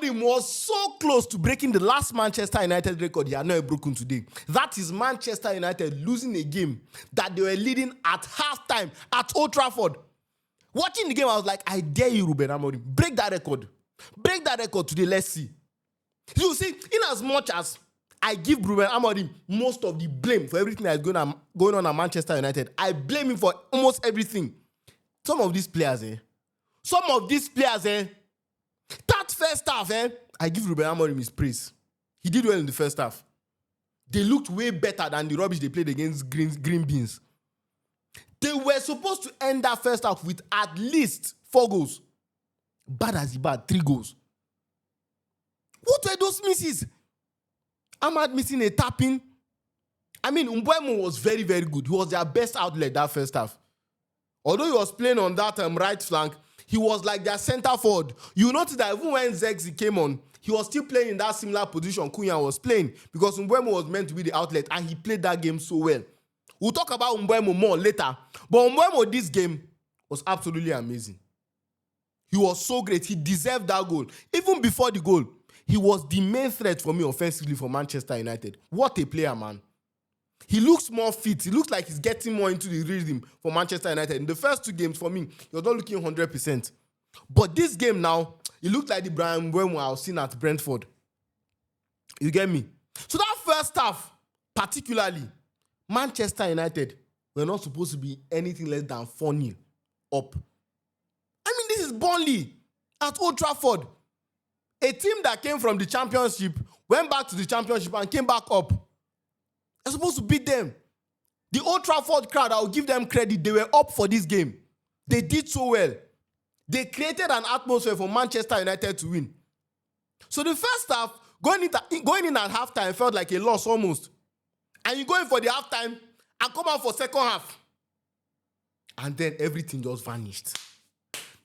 Amorim was so close to breaking the last Manchester United record he had not broken today. That is Manchester United losing a game that they were leading at halftime at Old Trafford. Watching the game, I was like, I dare you, Ruben Amorim. Break that record. Break that record today. Let's see. You see, in as much as I give Ruben Amorim most of the blame for everything that is going on at Manchester United, I blame him for almost everything. Some of these players, that first half, I give Ruben Amorim his praise. He did well in the first half. They looked way better than the rubbish they played against Green Beans. They were supposed to end that first half with at least 4 goals. Bad as bad, 3 goals. What were those misses? Ahmad missing a tapping. I mean, Mbeumo was very, very good. He was their best outlet that first half. Although he was playing on that right flank, he was like their centre forward. You notice that even when Zexi came on, he was still playing in that similar position Cunha was playing because Mbeumo was meant to be the outlet and he played that game so well. We'll talk about Mbeumo more later. But Mbeumo, this game was absolutely amazing. He was so great. He deserved that goal. Even before the goal, he was the main threat for me offensively for Manchester United. What a player, man. He looks more fit. He looks like he's getting more into the rhythm for Manchester United. In the first 2 games, for me, he was not looking 100%. But this game now, it looked like the Brian Mbeumo I was seeing at Brentford. You get me? So that first half, particularly, Manchester United were not supposed to be anything less than 4-0 up. I mean, this is Burnley at Old Trafford. A team that came from the Championship, went back to the Championship and came back up. They're supposed to beat them. The Old Trafford crowd, I'll give them credit. They were up for this game. They did so well. They created an atmosphere for Manchester United to win. So the first half, going in at halftime felt like a loss almost. And you go in for the halftime and come out for second half. And then everything just vanished.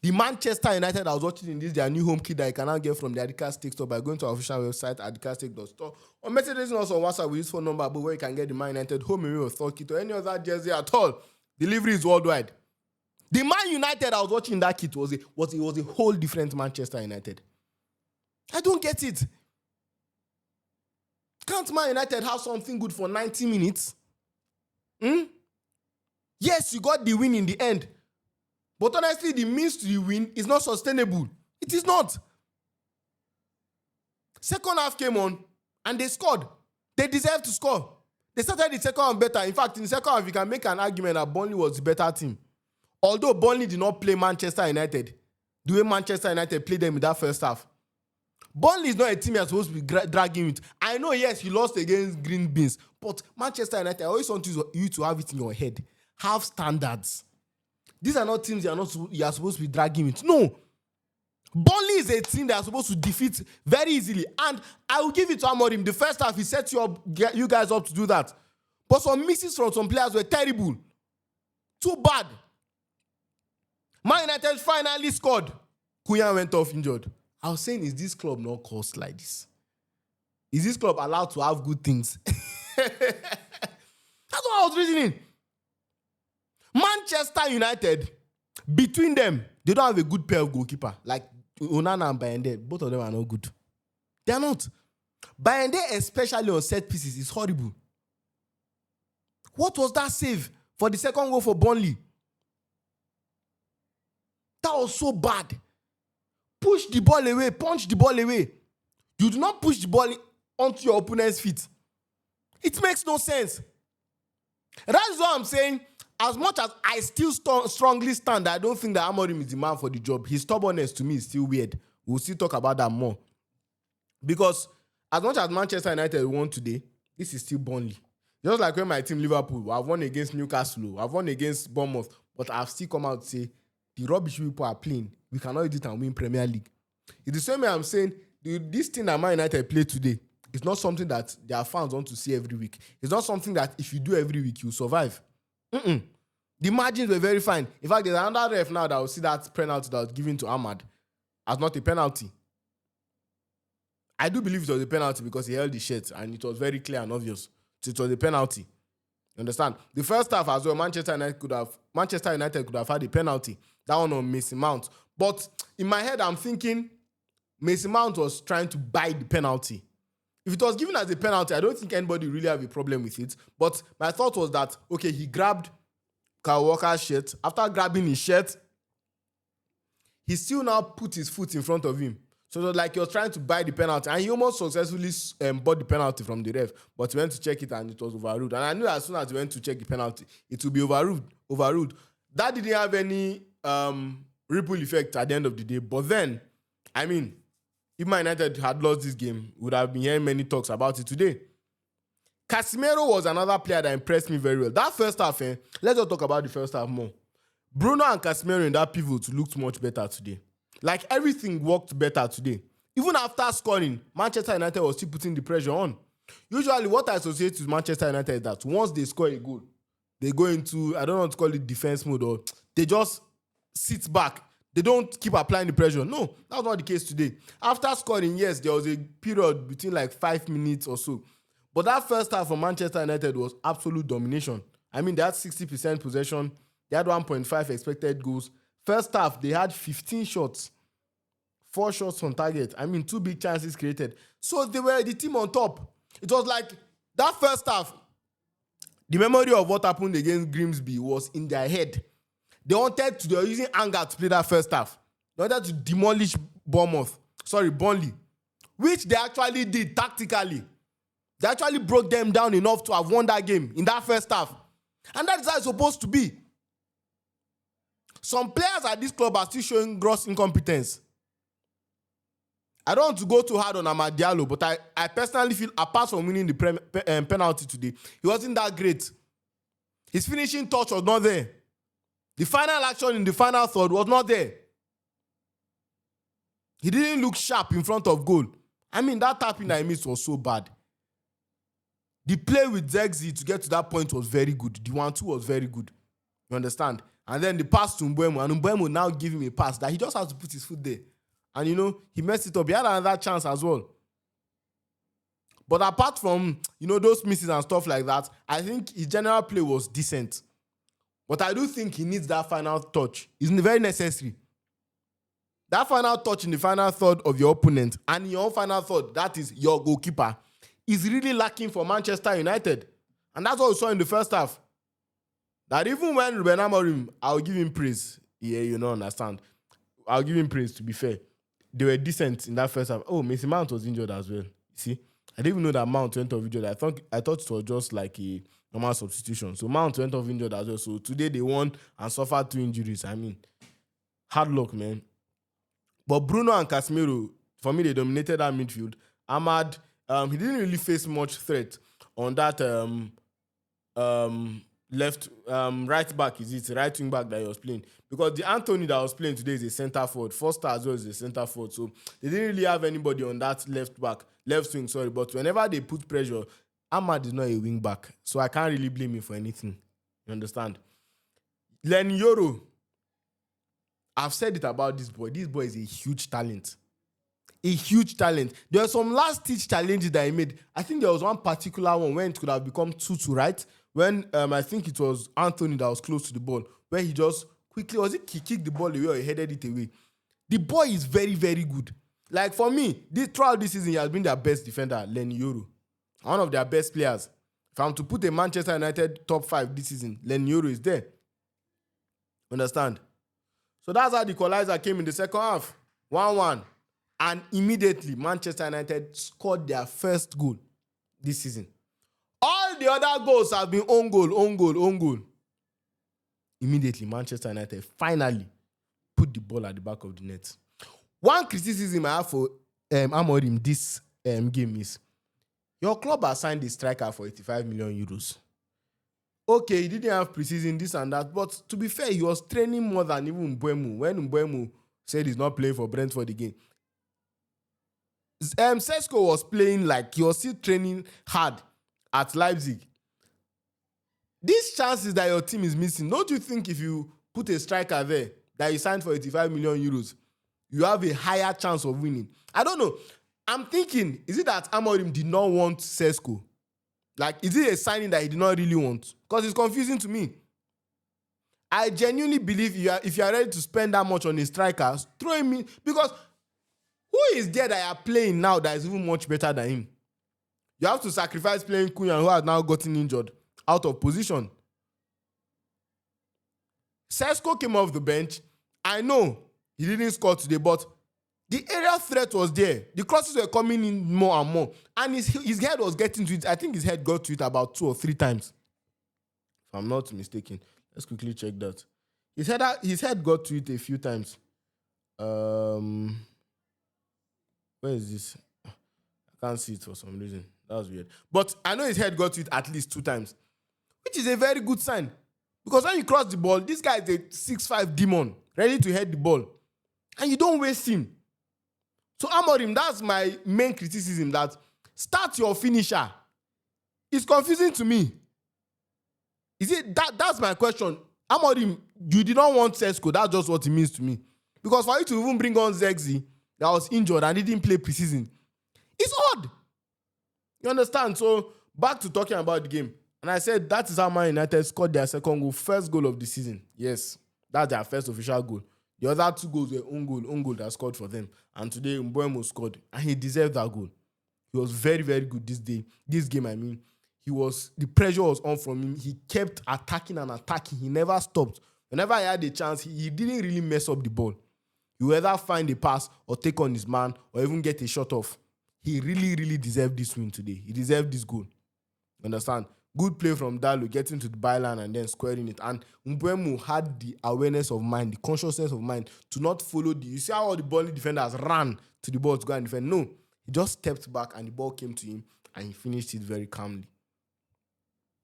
The Manchester United I was watching in this, their new home kit that you can now get from the Adidas Steak Store by going to our official website, adicassteak.store, or messaging us on WhatsApp with this phone number where you can get the Man United home away or third kit or any other jersey at all. Delivery is worldwide. The Man United I was watching in that kit was a whole different Manchester United. I don't get it. Can't Man United have something good for 90 minutes? Yes, you got the win in the end. But honestly, the means to the win is not sustainable. It is not. Second half came on and they scored. They deserved to score. They started the second half better. In fact, in the second half, you can make an argument that Burnley was the better team. Although Burnley did not play Manchester United the way Manchester United played them in that first half. Burnley is not a team you're supposed to be dragging with. I know, yes, you lost against Green Beans, but Manchester United, I always want you to have it in your head. Have standards. These are not teams you are supposed to be dragging with. No. Burnley is a team that are supposed to defeat very easily. And I will give it to Amorim. The first half, he set you guys up to do that. But some misses from some players were terrible. Too bad. Man United finally scored. Cunha went off injured. I was saying, is this club not cursed like this? Is this club allowed to have good things? That's what I was reasoning. Manchester United, between them, they don't have a good pair of goalkeeper. Like Onana and Bayende, both of them are not good. They are not. Bayende, especially on set pieces, is horrible. What was that save for the second goal for Burnley? That was so bad. Push the ball away, punch the ball away. You do not push the ball onto your opponent's feet. It makes no sense. And that is what I'm saying. As much as I still strongly stand, I don't think that Amorim is the man for the job. His stubbornness to me is still weird. We'll still talk about that more. Because as much as Manchester United won today, this is still Burnley. Just like when my team Liverpool, I've won against Newcastle, I've won against Bournemouth, but I've still come out to say, the rubbish people are playing, we cannot do it and win Premier League. It's the same way I'm saying, this thing that Man United played today is not something that their fans want to see every week. It's not something that if you do every week, you survive. The margins were very fine. In fact, there's another ref now that will see that penalty that was given to Ahmad as not a penalty. I do believe it was a penalty because he held the shirt and it was very clear and obvious. So it was a penalty. You understand? The first half as well, Manchester United could have had a penalty. That one on Mason Mount. But in my head, I'm thinking Mason Mount was trying to buy the penalty. If it was given as a penalty, I don't think anybody really have a problem with it. But my thought was that, okay, he grabbed Kyle Walker's shirt. After grabbing his shirt, he still now put his foot in front of him. So it was like he was trying to buy the penalty. And he almost successfully bought the penalty from the ref. But he went to check it and it was overruled. And I knew as soon as he went to check the penalty, it would be overruled. That didn't have any ripple effect at the end of the day. But then, I mean, if Man United had lost this game, we would have been hearing many talks about it today. Casemiro was another player that impressed me very well. That first half, let's just talk about the first half more. Bruno and Casemiro in that pivot looked much better today. Like, everything worked better today. Even after scoring, Manchester United was still putting the pressure on. Usually, what I associate with Manchester United is that once they score a goal, they go into, I don't know what to call it, defense mode, or they just sit back. They don't keep applying the pressure. No, that was not the case today. After scoring, yes, there was a period between like 5 minutes or so. But that first half for Manchester United was absolute domination. I mean, they had 60% possession. They had 1.5 expected goals. First half, they had 15 shots. 4 shots on target. I mean, 2 big chances created. So they were the team on top. It was like that first half, the memory of what happened against Grimsby was in their head. They were using anger to play that first half. They wanted to demolish Burnley, which they actually did tactically. They actually broke them down enough to have won that game in that first half. And that is how it's supposed to be. Some players at this club are still showing gross incompetence. I don't want to go too hard on Amad Diallo, but I personally feel, apart from winning the penalty today, he wasn't that great. His finishing touch was not there. The final action in the final third was not there. He didn't look sharp in front of goal. I mean, that tapping that he missed was so bad. The play with Zegzi to get to that point was very good. The 1-2 was very good. You understand? And then the pass to Mbeumo, and Mbeumo now give him a pass that he just has to put his foot there. And, he messed it up. He had another chance as well. But apart from, those misses and stuff like that, I think his general play was decent. But I do think he needs that final touch. It's very necessary. That final touch in the final third of your opponent and in your own final third, that is your goalkeeper, is really lacking for Manchester United. And that's what we saw in the first half. That even when Ruben Amorim, I'll give him praise. Yeah, you don't understand. I'll give him praise, to be fair. They were decent in that first half. Oh, Mason Mount was injured as well. You see? I didn't even know that Mount went off injured. I thought it was just like a normal substitution. So Mount went off injured as well. So today they won and suffered 2 injuries. I mean, hard luck, man. But Bruno and Casemiro, for me, they dominated that midfield. Ahmad, he didn't really face much threat on that right back, right wing back that he was playing. Because the Anthony that was playing today is a centre forward. Foster as well is a centre forward. So they didn't really have anybody on that left wing, sorry. But whenever they put pressure, Ahmad is not a wing back. So I can't really blame him for anything. You understand? Len Yoro, I've said it about this boy. This boy is a huge talent. A huge talent. There were some last-ditch challenges that he made. I think there was one particular one when it could have become 2-2, right? When I think it was Anthony that was close to the ball, where he just quickly, he kicked the ball away or he headed it away. The boy is very, very good. Like, for me, throughout this season, he has been their best defender, Len Yoro. One of their best players. If I'm to put a Manchester United top 5 this season, Len Yoro is there. Understand? So that's how the equalizer came in the second half. 1-1. And immediately, Manchester United scored their first goal this season. All the other goals have been own goal. Immediately, Manchester United finally put the ball at the back of the net. One criticism I have for Amorim this game is, your club has signed a striker for 85 million euros. Okay, he didn't have preseason, this and that, but to be fair, he was training more than even Mbeumo. When Mbeumo said he's not playing for Brentford again, Sesko was playing like he was still training hard at Leipzig. These chances that your team is missing, don't you think if you put a striker there that you signed for 85 million euros, you have a higher chance of winning? I don't know. I'm thinking, is it that Amorim did not want Sesko? Like, is it a signing that he did not really want? Because it's confusing to me. I genuinely believe if you are ready to spend that much on a striker, throw him in. Because Who is there that you are playing now that is even much better than him? You have to sacrifice playing Cunha, who has now gotten injured, out of position. Sesko came off the bench. I know he didn't score today, but the area threat was there. The crosses were coming in more and more. And his head was getting to it. I think his head got to it about 2 or 3 times. If I'm not mistaken. Let's quickly check that. His head got to it a few times. Where is this? I can't see it for some reason. That was weird. But I know his head got to it at least 2 times, which is a very good sign. Because when you cross the ball, this guy is a 6'5" demon, ready to head the ball. And you don't waste him. So Amorim, that's my main criticism, that start your finisher. It's confusing to me. Is it that's my question. Amorim, you did not want Sesko. That's just what it means to me. Because for you to even bring on Zexi, that was injured and didn't play preseason, it's odd. You understand? So back to talking about the game. And I said that is how Man United scored their second goal, first goal of the season. Yes, that's their first official goal. The other 2 goals were own goal that scored for them. And today, Mbeumo scored. And he deserved that goal. He was very, very good this game, I mean. The pressure was on from him. He kept attacking and attacking. He never stopped. Whenever he had a chance, he didn't really mess up the ball. He would either find a pass or take on his man or even get a shot off. He really, really deserved this win today. He deserved this goal. Understand? Good play from Dalo, getting to the byline and then squaring it. And Mbeumo had the awareness of mind, the consciousness of mind to not follow you see how all the Burnley defenders ran to the ball to go and defend? No. He just stepped back and the ball came to him and he finished it very calmly.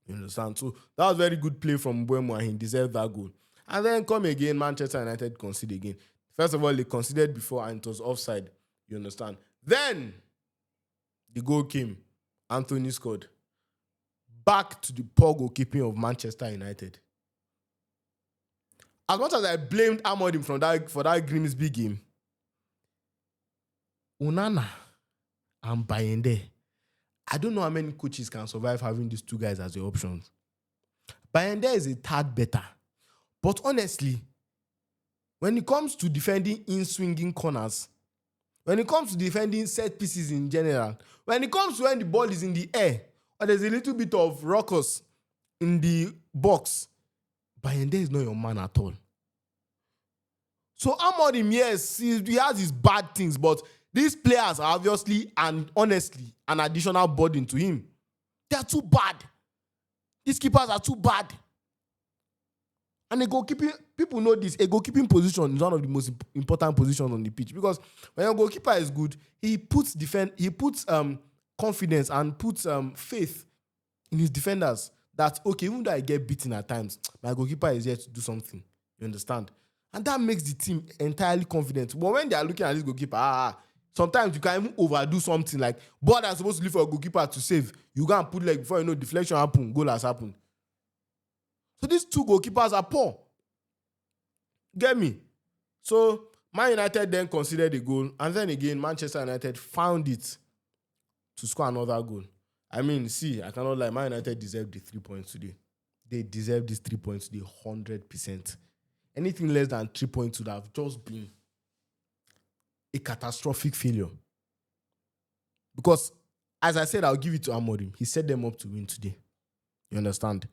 You understand? So that was very good play from Mbeumo and he deserved that goal. And then come again, Manchester United concede again. First of all, they conceded before and it was offside. You understand? Then the goal came. Anthony scored. Back to the poor goalkeeping of Manchester United. As much as I blamed Amorim for that Grimsby game, Onana and Bayende, I don't know how many coaches can survive having these 2 guys as their options. Bayende is a tad better. But honestly, when it comes to defending in-swinging corners, when it comes to defending set pieces in general, when it comes to when the ball is in the air, or there's a little bit of ruckus in the box, Bayende is not your man at all. So Amorim, yes, he has his bad things, but these players are obviously and honestly an additional burden to him. They are too bad. These keepers are too bad. And a goalkeeping, people know this, a goalkeeping position is one of the most important positions on the pitch, because when a goalkeeper is good, he puts confidence and puts faith in his defenders that, okay, even though I get beaten at times, my goalkeeper is here to do something. You understand? And that makes the team entirely confident. But when they are looking at this goalkeeper, sometimes you can even overdo something like ball that's supposed to leave for a goalkeeper to save. You go and put leg before you know deflection happen, goal has happened. So these 2 goalkeepers are poor. Get me? So Man United then conceded a goal, and then again Manchester United found it to score another goal. I mean, see, I cannot lie. Man United deserved the 3 points today. They deserved these 3 points today 100%. Anything less than 3 points would have just been a catastrophic failure. Because, as I said, I'll give it to Amorim. He set them up to win today. You understand?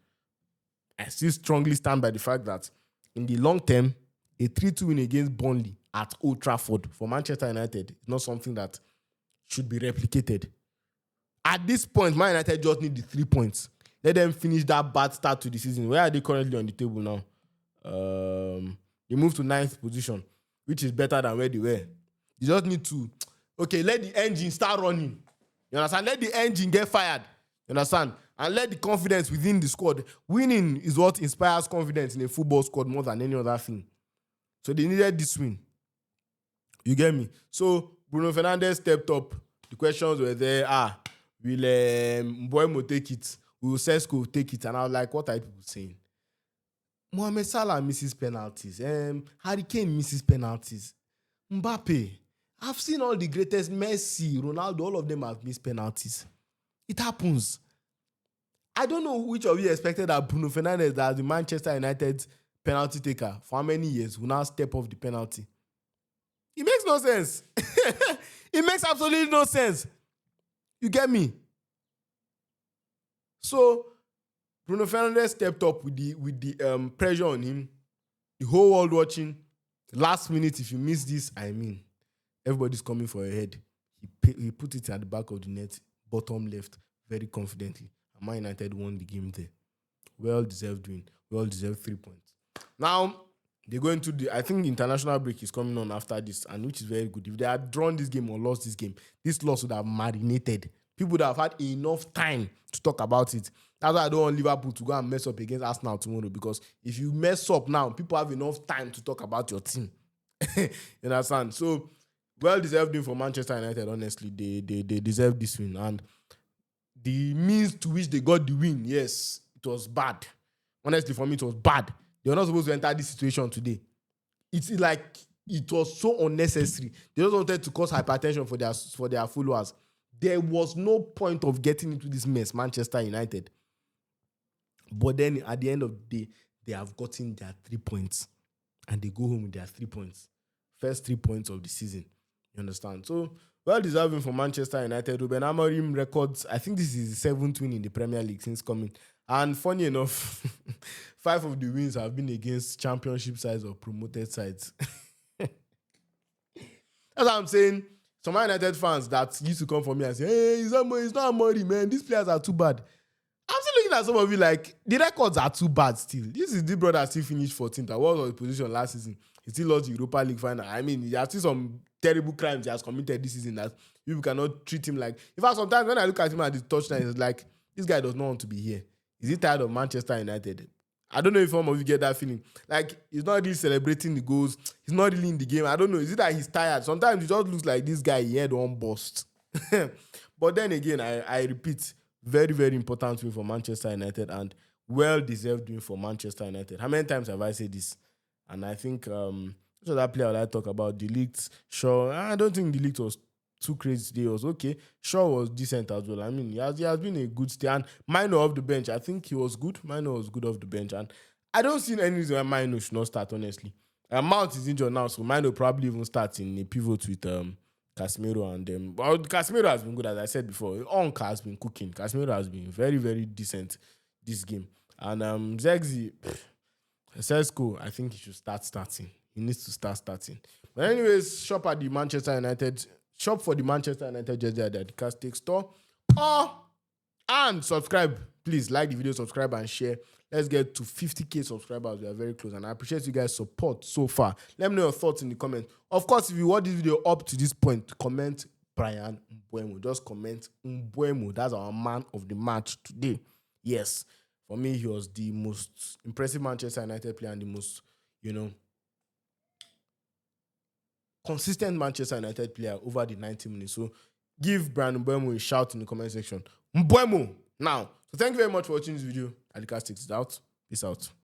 I still strongly stand by the fact that in the long term, a 3-2 win against Burnley at Old Trafford for Manchester United is not something that should be replicated. At this point, Man United just need the 3 points. Let them finish that bad start to the season. Where are they currently on the table now? They moved to 9th position, which is better than where they were. You just need to, let the engine start running. You understand? Let the engine get fired. You understand? And let the confidence within the squad. Winning is what inspires confidence in a football squad more than any other thing. So they needed this win. You get me? So Bruno Fernandes stepped up. The questions were there. Will Mbeumo take it? Will Sesko take it? And I was like, what are people saying? Mohamed Salah misses penalties. Harry Kane misses penalties. Mbappe. I've seen all the greatest. Messi, Ronaldo, all of them have missed penalties. It happens. I don't know which of you expected that Bruno Fernandes, that the Manchester United penalty taker for how many years, will now step off the penalty. It makes no sense. It makes absolutely no sense. You get me? So Bruno Fernandes stepped up with the pressure on him. The whole world watching. Last minute, if you miss this, I mean, everybody's coming for your head. He put it at the back of the net, bottom left, very confidently. And Man United won the game there. Well-deserved win. Well-deserved 3 points. Now, they're going to I think the international break is coming on after this, and which is very good. If they had drawn this game or lost this game, this loss would have marinated. People would have had enough time to talk about it. That's why I don't want Liverpool to go and mess up against Arsenal tomorrow, because if you mess up now, people have enough time to talk about your team. You understand? So, well-deserved win for Manchester United, honestly. They deserve this win. And the means to which they got the win, yes, it was bad. Honestly, for me, it was bad. They were not supposed to enter this situation today. It's like it was so unnecessary. They just wanted to cause hypertension for their followers. There was no point of getting into this mess, Manchester United. But then at the end of the day, they have gotten their 3 points. And they go home with their 3 points. First 3 points of the season. You understand? So, well-deserving for Manchester United. Ruben Amorim records, I think this is the 7th win in the Premier League since coming. And funny enough, 5 of the wins have been against championship sides or promoted sides. That's what I'm saying. Some United fans that used to come for me and say, hey, it's not Amorim, man. These players are too bad. I'm still looking at some of you like, the records are too bad still. This is the brother still finished 14th. What was his position last season? He still lost the Europa League final. I mean, he has still some terrible crimes he has committed this season that you cannot treat him like. In fact, sometimes when I look at him at the touchline, it's like, this guy does not want to be here. Is he tired of Manchester United? I don't know if some of you get that feeling. Like, he's not really celebrating the goals. He's not really in the game. I don't know. Is it that he's tired? Sometimes it just looks like this guy, he had one bust. But then again, I repeat, very, very important win for Manchester United and well-deserved win for Manchester United. How many times have I said this? And I think, so that player I talk about, De Ligt, Shaw. I don't think De Ligt was too crazy today. It was okay. Shaw was decent as well. I mean, he has been a good stay. And Mino off the bench, I think he was good. Mino was good off the bench. And I don't see any reason why Mino should not start, honestly. Mount is injured now, so Mino probably even starts in a pivot with Casemiro and them. Well, Casemiro has been good, as I said before. Onk has been cooking. Casemiro has been very, very decent this game. And Zegzi, Sesko, I think he should start starting. He needs to start starting. But anyways, shop for the Manchester United jersey at the Castic store. And subscribe. Please like the video, subscribe, and share. Let's get to 50k subscribers. We are very close, and I appreciate you guys' support so far. Let me know your thoughts in the comments. Of course, if you watch this video up to this point, comment Brian Mbeumo. Just comment Mbeumo. That's our man of the match today. Yes, for me, he was the most impressive Manchester United player and the most, consistent Manchester United player over the 90 minutes. So give Brian Mbeumo a shout in the comment section. Mbeumo! Now, so thank you very much for watching this video. Alika Sticks is out. Peace out.